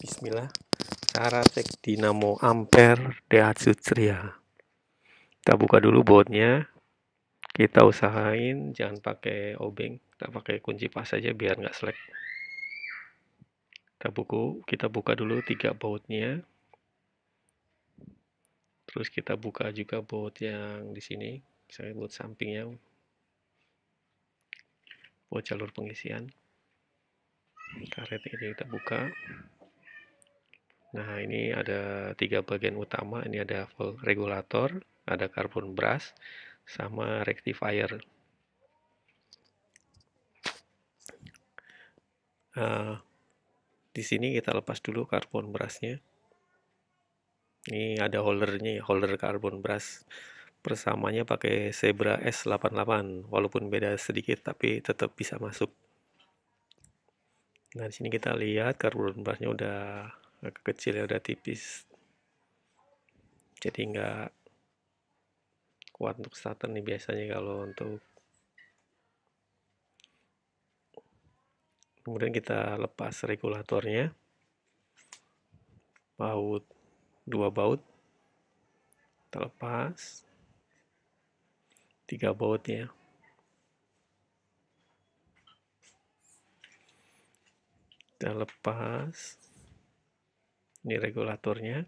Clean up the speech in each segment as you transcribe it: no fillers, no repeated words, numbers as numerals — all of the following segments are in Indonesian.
Bismillah. Cara cek dinamo ampere Daihatsu Tria. Kita buka dulu bautnya. Kita usahain jangan pakai obeng, kita pakai kunci pas saja biar nggak selek. Kita buka dulu 3 bautnya. Terus kita buka juga baut yang di sini, saya baut sampingnya, baut jalur pengisian. Karet ini kita buka. Nah, ini ada 3 bagian utama. Ini ada valve regulator, ada carbon brush, sama rectifier. Di sini kita lepas dulu carbon brushnya. Ini ada holdernya, holder carbon brush. Persamanya pakai Zebra S88, walaupun beda sedikit tapi tetap bisa masuk. Nah, di sini kita lihat carbon brushnya udah agak kecil ya, udah tipis. Jadi nggak kuat untuk starter nih biasanya kalau untuk. Kemudian kita lepas regulatornya. Baut, 2 baut. Kita lepas. 3 bautnya. Kita lepas. Ini regulatornya.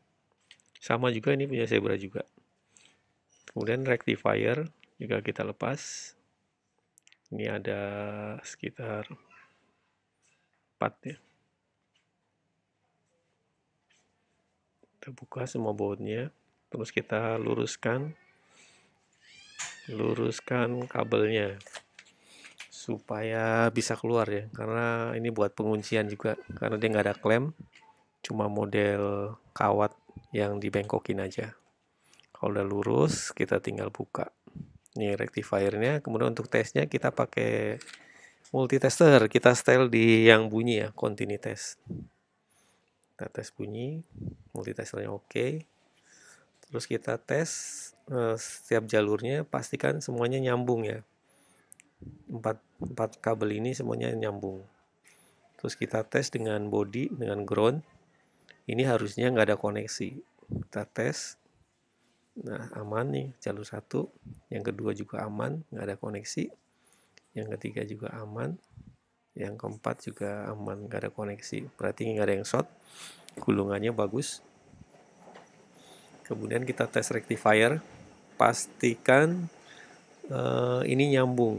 Sama juga ini punya Zebra juga. Kemudian rectifier juga kita lepas. Ini ada sekitar 4 ya. Kita buka semua bautnya. Terus kita luruskan kabelnya supaya bisa keluar ya, karena ini buat penguncian juga, karena dia nggak ada klem, cuma model kawat yang dibengkokin aja. Kalau udah lurus kita tinggal buka ini rectifiernya. Kemudian untuk tesnya kita pakai multitester, kita setel di yang bunyi ya, continue test. Kita tes bunyi, multitesternya oke. Terus kita tes setiap jalurnya, pastikan semuanya nyambung ya. 4 kabel ini semuanya nyambung. Terus kita tes dengan body, dengan ground. Ini harusnya nggak ada koneksi. Kita tes. Nah, aman nih jalur 1. Yang kedua juga aman, nggak ada koneksi. Yang ketiga juga aman. Yang keempat juga aman, nggak ada koneksi. Berarti nggak ada yang short. Gulungannya bagus. Kemudian kita tes rectifier. Pastikan ini nyambung.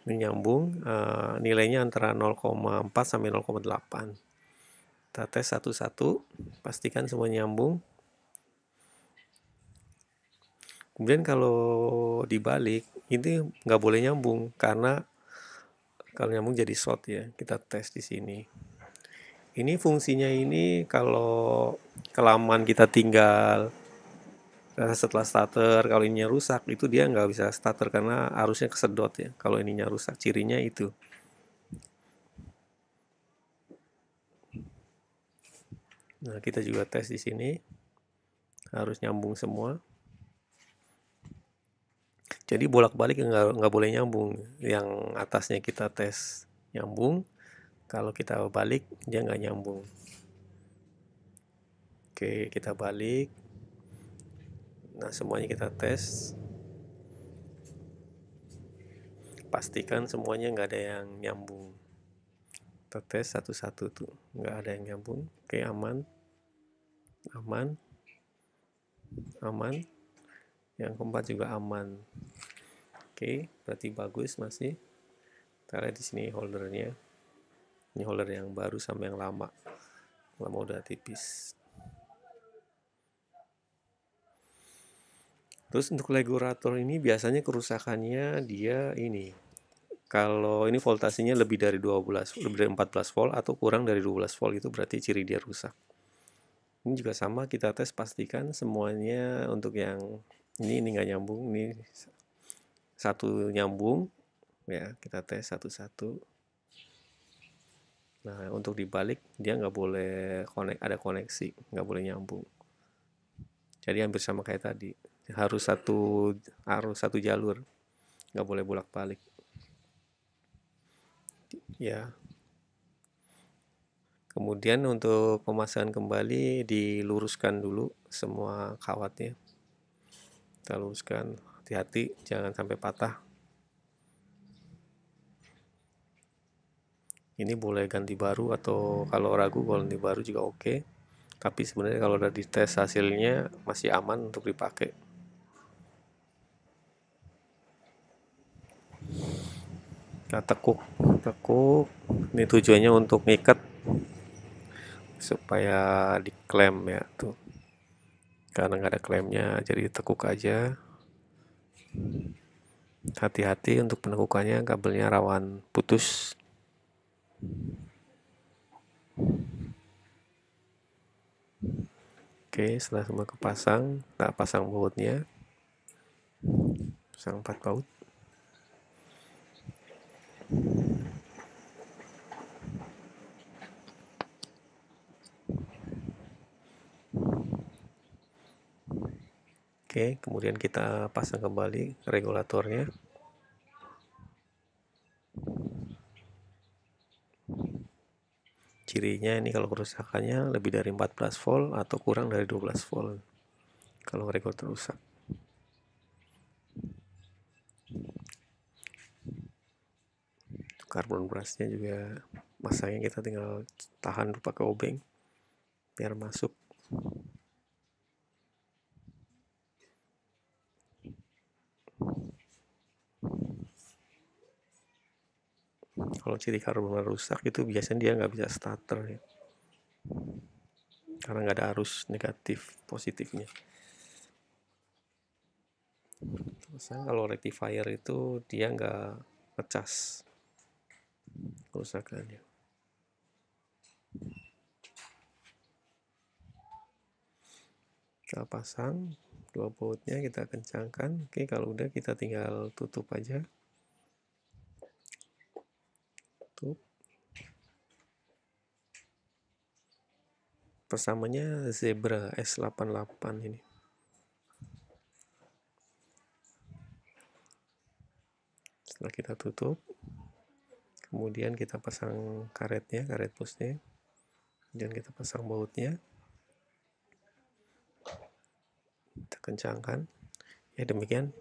Ini nyambung, nilainya antara 0,4 sampai 0,8. Kita tes satu-satu, pastikan semua nyambung. Kemudian kalau dibalik, ini nggak boleh nyambung, karena kalau nyambung jadi short ya. Kita tes di sini. Ini fungsinya ini kalau kelamaan kita tinggal setelah starter, kalau ininya rusak, itu dia nggak bisa starter karena arusnya kesedot ya. Kalau ininya rusak, cirinya itu. Nah, kita juga tes di sini, harus nyambung semua. Jadi bolak-balik nggak boleh nyambung. Yang atasnya kita tes nyambung, kalau kita balik dia nggak nyambung. Oke, kita balik. Nah, semuanya kita tes. Pastikan semuanya nggak ada yang nyambung. Kita tes satu-satu tuh, nggak ada yang nyambung. Oke, aman. Yang keempat juga aman. Oke, berarti bagus masih. Kita lihat di sini holdernya. Ini holder yang baru sama yang lama. Lama udah tipis. Terus untuk regulator ini biasanya kerusakannya dia ini. Kalau ini voltasenya lebih dari 14 volt atau kurang dari 12 volt, itu berarti ciri dia rusak. Ini juga sama, kita tes pastikan semuanya. Untuk yang ini nggak nyambung, ini satu nyambung ya, kita tes satu-satu. Nah, untuk dibalik dia nggak boleh ada koneksi, nggak boleh nyambung. Jadi hampir sama kayak tadi, harus satu jalur, nggak boleh bolak-balik ya. Kemudian untuk pemasangan kembali diluruskan dulu semua kawatnya. Kita luruskan, hati-hati jangan sampai patah. Ini boleh ganti baru atau kalau ragu ganti baru juga oke. Tapi sebenarnya kalau udah dites hasilnya masih aman untuk dipakai. Kita tekuk. Ini tujuannya untuk ngikat supaya diklem ya tuh. Karena nggak ada klemnya jadi tekuk aja. Hati-hati untuk penekukannya, kabelnya rawan putus. Oke, setelah semua kepasang, kita pasang bautnya. Pasang 4 baut. Oke, kemudian kita pasang kembali regulatornya. Cirinya ini kalau kerusakannya lebih dari 14 volt atau kurang dari 12 volt kalau regulator rusak. Karbon brushnya juga masangnya kita tinggal tahan dulu pakai obeng biar masuk. Kalau ciri karbon rusak itu biasanya dia nggak bisa starter ya, karena nggak ada arus negatif positifnya. Terus kalau rectifier itu dia nggak ngecas kerusakannya. Kita pasang dua bautnya, kita kencangkan. Oke, kalau udah kita tinggal tutup aja. Tutup. Persamanya Zebra S88 ini. Setelah kita tutup, kemudian kita pasang karetnya, karet pusnya, dan kita pasang bautnya, kita kencangkan. Ya demikian.